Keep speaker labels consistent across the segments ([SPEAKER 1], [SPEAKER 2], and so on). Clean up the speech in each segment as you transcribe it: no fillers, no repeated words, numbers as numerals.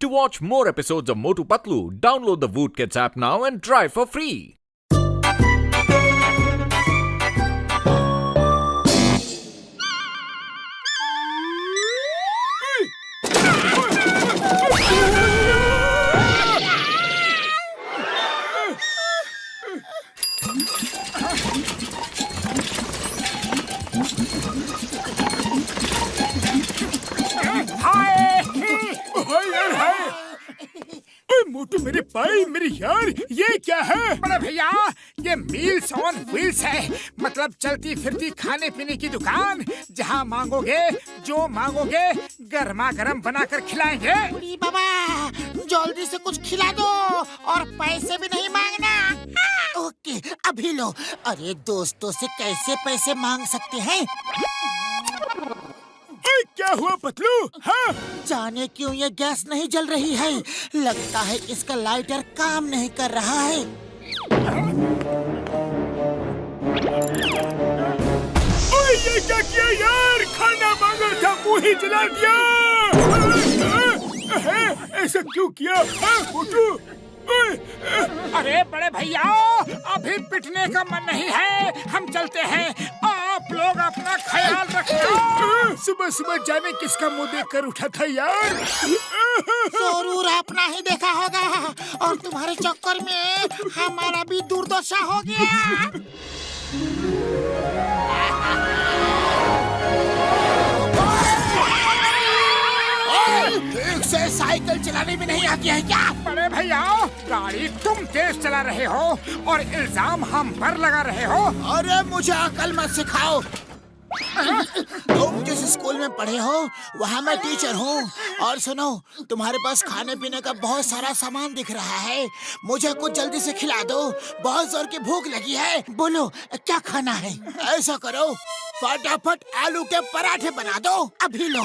[SPEAKER 1] To watch more episodes of Motu Patlu, download the Voot Kids app now and try for free.
[SPEAKER 2] मोटू मेरे भाई मेरे यार ये क्या है? बड़े भैया ये मील्स ऑन व्हील्स है, मतलब चलती फिरती खाने पीने की दुकान। जहाँ मांगोगे जो मांगोगे गर्मा गर्म बनाकर खिलाएंगे।
[SPEAKER 3] बुढ़ी बाबा जल्दी से कुछ खिला दो और पैसे भी नहीं मांगना। ओके अभी लो। अरे दोस्तों से कैसे पैसे मांग सकते हैं?
[SPEAKER 2] क्या हुआ पतलू? हाँ?
[SPEAKER 3] जाने क्यों ये गैस नहीं जल रही है। लगता है इसका लाइटर काम नहीं कर रहा है।
[SPEAKER 2] ओए ये क्या किया यार? खाना मांगा था मुंह ही जला दिया। ऐसा क्यों किया मोटू? अरे बड़े भैया अभी पिटने का मन नहीं है, हम चलते हैं। आप लोग अपना ख्याल रखना। सुबह सुबह जाने किसका मुंह देख कर उठा था यार।
[SPEAKER 3] जरूर अपना ही देखा होगा और तुम्हारे चक्कर में हमारा भी दुर्दशा हो गया।
[SPEAKER 2] ठीक से साइकिल चलाने में नहीं आती है क्या? बड़े भैया गाड़ी तुम तेज चला रहे हो और इल्जाम हम पर लगा रहे हो।
[SPEAKER 3] अरे मुझे अकल मत सिखाओ। तुम जिस स्कूल में पढ़े हो वहाँ मैं टीचर हूँ। और सुनो तुम्हारे पास खाने पीने का बहुत सारा सामान दिख रहा है, मुझे कुछ जल्दी से खिला दो। बहुत जोर की भूख लगी है। बोलो क्या खाना है? ऐसा करो फटाफट आलू के पराठे बना दो। अभी लो।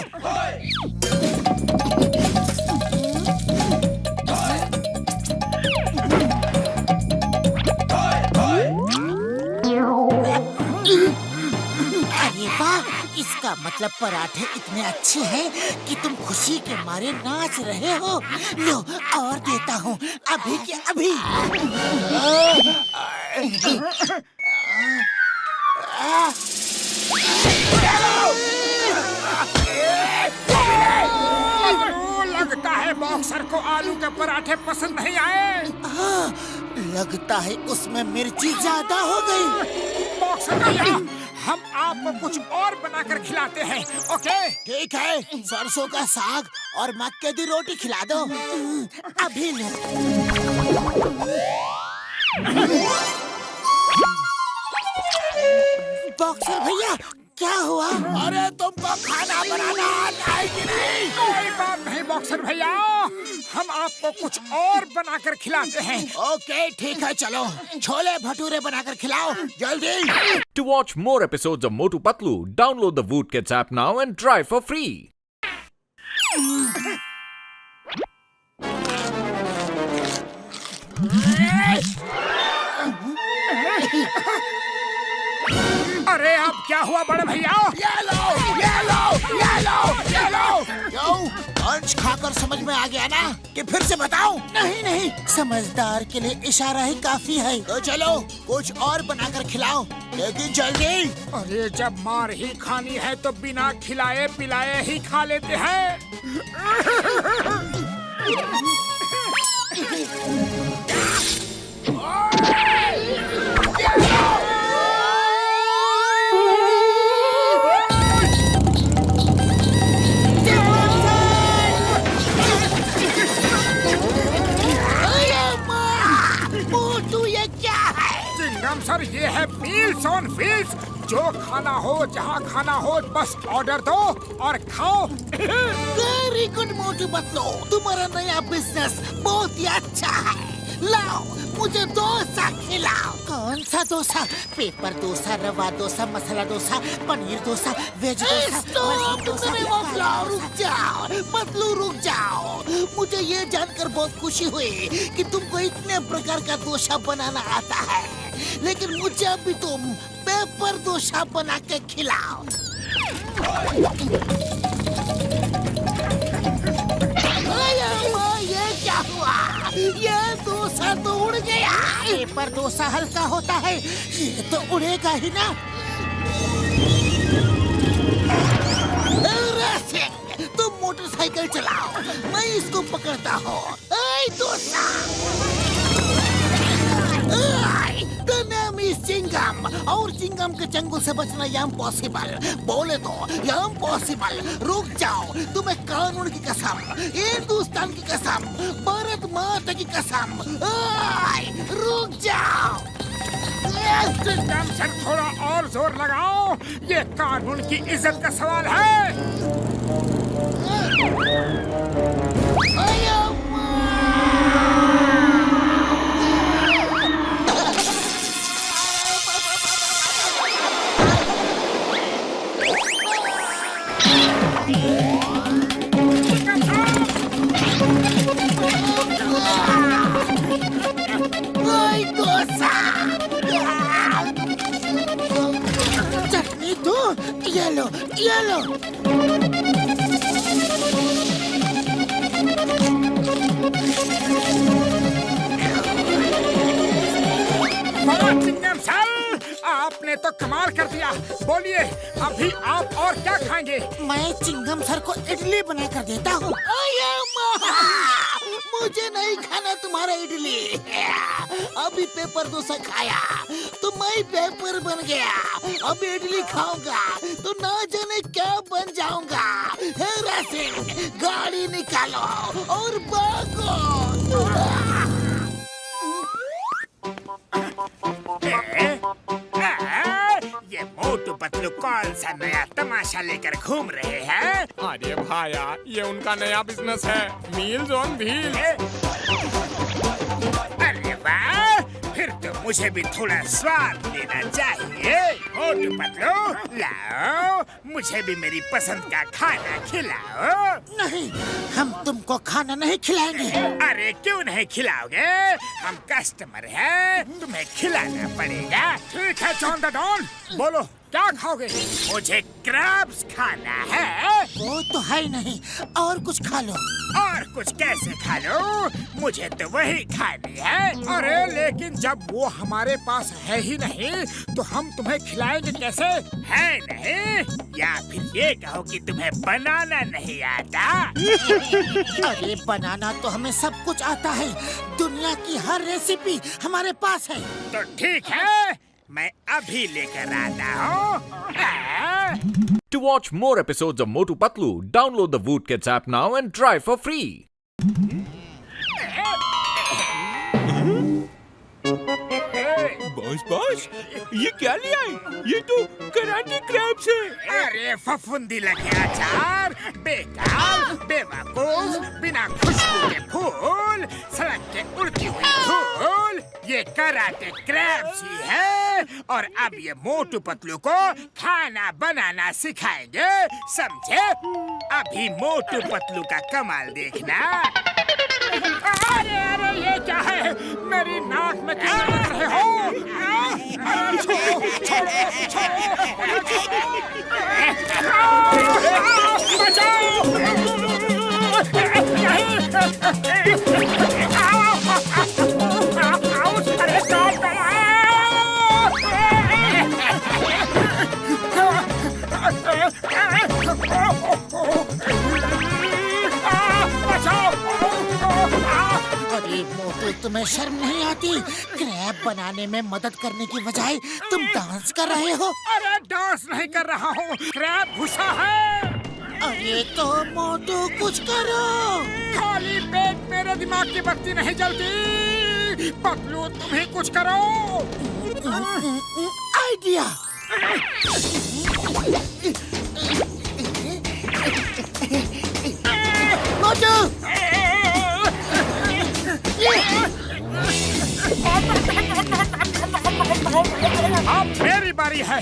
[SPEAKER 3] अरे वाह, इसका मतलब पराठे इतने अच्छे हैं कि तुम खुशी के मारे नाच रहे हो। लो और देता हूँ अभी के अभी।
[SPEAKER 2] लगता है बॉक्सर को आलू के पराठे पसंद नहीं आए।
[SPEAKER 3] हाँ, लगता है उसमें मिर्ची ज्यादा हो गई।
[SPEAKER 2] बॉक्सर भैया हम आपको कुछ और बनाकर खिलाते हैं। ओके
[SPEAKER 3] ठीक है, सरसों का साग और मक्के की रोटी खिला दो। अभी लो। बॉक्सर भैया क्या हुआ?
[SPEAKER 2] अरे तुमको खाना बनाना आता है कि नहीं? कोई बात नहीं बॉक्सर भैया, हम आपको कुछ और बनाकर खिलाते हैं।
[SPEAKER 3] ओके ठीक है, चलो छोले भटूरे बनाकर खिलाओ जल्दी।
[SPEAKER 1] To watch more episodes of Motu Patlu, download the Voot Kids app now and try for free.
[SPEAKER 2] अरे अब क्या हुआ बड़े भैया?
[SPEAKER 3] ये लो, ये लो, ये लो, ये लो। क्यों? लंच खाकर समझ में आ गया ना कि फिर से बताऊं? नहीं नहीं, समझदार के लिए इशारा ही काफी है। तो चलो कुछ और बनाकर खिलाओ, लेकिन जल्दी।
[SPEAKER 2] अरे जब मार ही खानी है तो बिना खिलाए पिलाए ही खा लेते हैं। सर ये है मील्स ऑन व्हील्स। जो खाना हो जहाँ खाना हो बस ऑर्डर दो और खाओ।
[SPEAKER 3] वेरी गुड मोटू पतलू, तुम्हारा नया बिजनेस बहुत ही अच्छा है। लाओ मुझे डोसा खिलाओ। कौन सा डोसा? पेपर डोसा, रवा डोसा, मसाला डोसा, पनीर डोसा, वेज डोसा। रुक जाओ पतलू, रुक जाओ। मुझे ये जानकर बहुत खुशी हुई कि तुमको इतने प्रकार का डोसा बनाना आता है, लेकिन मुझे अभी तुम पेपर डोसा बना के खिलाओ। तो उड़ गया। पेपर डोसा हल्का होता है, ये तो उड़ेगा ही ना। रेसिंग, तुम मोटरसाइकिल चलाओ, मैं इसको पकड़ता हूँ। Dosa, the name is Chingam, और चिंगम के चंगुल से बचना इम्पॉसिबल। बोले तो इम्पॉसिबल। रुक जाओ, तुम्हें कानून की कसम, हिंदुस्तान की कसम, भारत माता की कसम, रुक जाओ।
[SPEAKER 2] चिंगम सर, थोड़ा और जोर लगाओ, ये कानून की इज्जत का सवाल है।
[SPEAKER 3] चटनी दो, ये लो, ये लो।
[SPEAKER 2] चिंगम सर, आपने तो कमाल कर दिया। बोलिए, अभी आप और क्या खाएंगे?
[SPEAKER 3] मैं चिंगम सर को इडली बना कर देता हूँ। मुझे नहीं खाना तुम्हारा इडली। अभी पेपर डोसा खाया तो मैं पेपर बन गया, अब इडली खाऊंगा तो ना जाने क्या बन जाऊंगा। हे रेसिंग, गाड़ी निकालो और भागो।
[SPEAKER 2] ये मोटू पतलू कौन सा नया तमाशा लेकर घूम रहे हैं?
[SPEAKER 4] अरे भाया, ये उनका नया बिजनेस है, मील्स ऑन व्हील्स।
[SPEAKER 2] अरे वाह, फिर तो मुझे भी थोड़ा स्वाद लेना चाहिए। मोटू पतलू, लाओ, मुझे भी मेरी पसंद का खाना खिलाओ।
[SPEAKER 3] नहीं, हम तुमको खाना नहीं खिलाएंगे।
[SPEAKER 2] अरे क्यों नहीं खिलाओगे? हम कस्टमर हैं, तुम्हें खिलाना पड़ेगा। ठीक है जॉन द डॉन, बोलो क्या खाओगे? मुझे क्रैब्स खाना है।
[SPEAKER 3] वो तो है ही नहीं, और कुछ खा लो।
[SPEAKER 2] और कुछ कैसे खा लो? मुझे तो वही खानी है। अरे लेकिन जब वो हमारे पास है ही नहीं तो हम तुम्हें खिलाएंगे कैसे? है नहीं? या फिर ये कहो कि तुम्हें बनाना नहीं आता?
[SPEAKER 3] अरे बनाना तो हमें सब कुछ आता है, दुनिया की हर रेसिपी हमारे पास है।
[SPEAKER 2] तो ठीक है, मैं अभी लेकर आता हूँ।
[SPEAKER 1] To watch more episodes of Motu Patlu, download the Voot Kids app now and try for free.
[SPEAKER 4] Boss, ये क्या ले आए? ये तो कराटे क्रैब्स है।
[SPEAKER 2] अरे फफूंदी लगे अचार, बेकार, बेवकूफ, बिना खुशबू के फूल, सड़क के उड़ती हुई धूल, ये कराटे क्रैब्स ही है। और अब ये मोटू पतलू को खाना बनाना सिखाएंगे, समझे? अभी मोटू पतलू का कमाल देखना। अरे अरे, ये क्या है? मेरी नाक में क्या लग रहे हो? अरे छोड़ो, छोड़ो, छोड़ो,
[SPEAKER 3] अरे मोटू, तुम्हें शर्म नहीं आती? क्रैब बनाने में मदद करने की बजाय तुम डांस कर रहे हो।
[SPEAKER 2] अरे डांस नहीं कर रहा हूँ, क्रैब घुसा है।
[SPEAKER 3] अरे तो मोटू कुछ करो।
[SPEAKER 2] खाली पेट मेरे दिमाग की बत्ती नहीं जलती। पतलू तुम ही कुछ करो।
[SPEAKER 3] आइडिया। मोटू,
[SPEAKER 2] अब मेरी बारी है।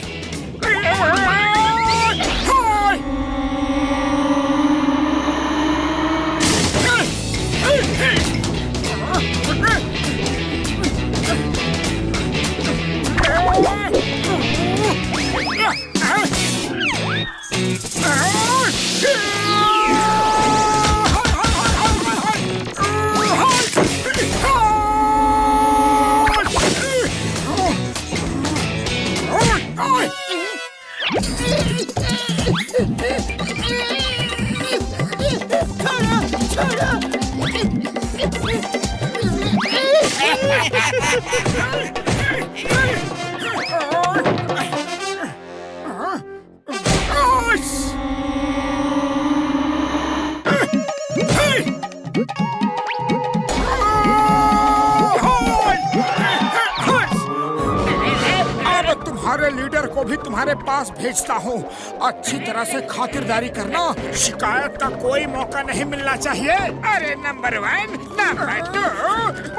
[SPEAKER 2] अब तुम्हारे लीडर को भी तुम्हारे पास भेजता हूँ। अच्छी तरह से खातिरदारी करना, शिकायत का कोई मौका नहीं मिलना चाहिए। अरे नंबर 1, नंबर 2,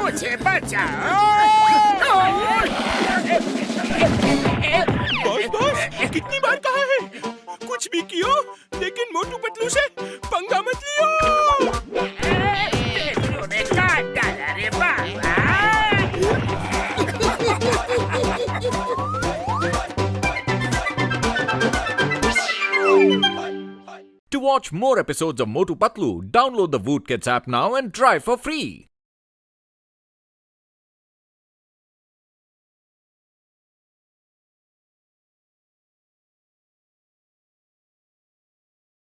[SPEAKER 2] मुझे बचाओ।
[SPEAKER 4] बॉस कितनी बार कहा है कुछ भी कियो लेकिन मोटू पतलू से पंगा मत लियो।
[SPEAKER 2] तूने काट डाला रे बाबा।
[SPEAKER 1] To watch more episodes of Motu Patlu, download the Voot Kids app now and try for free.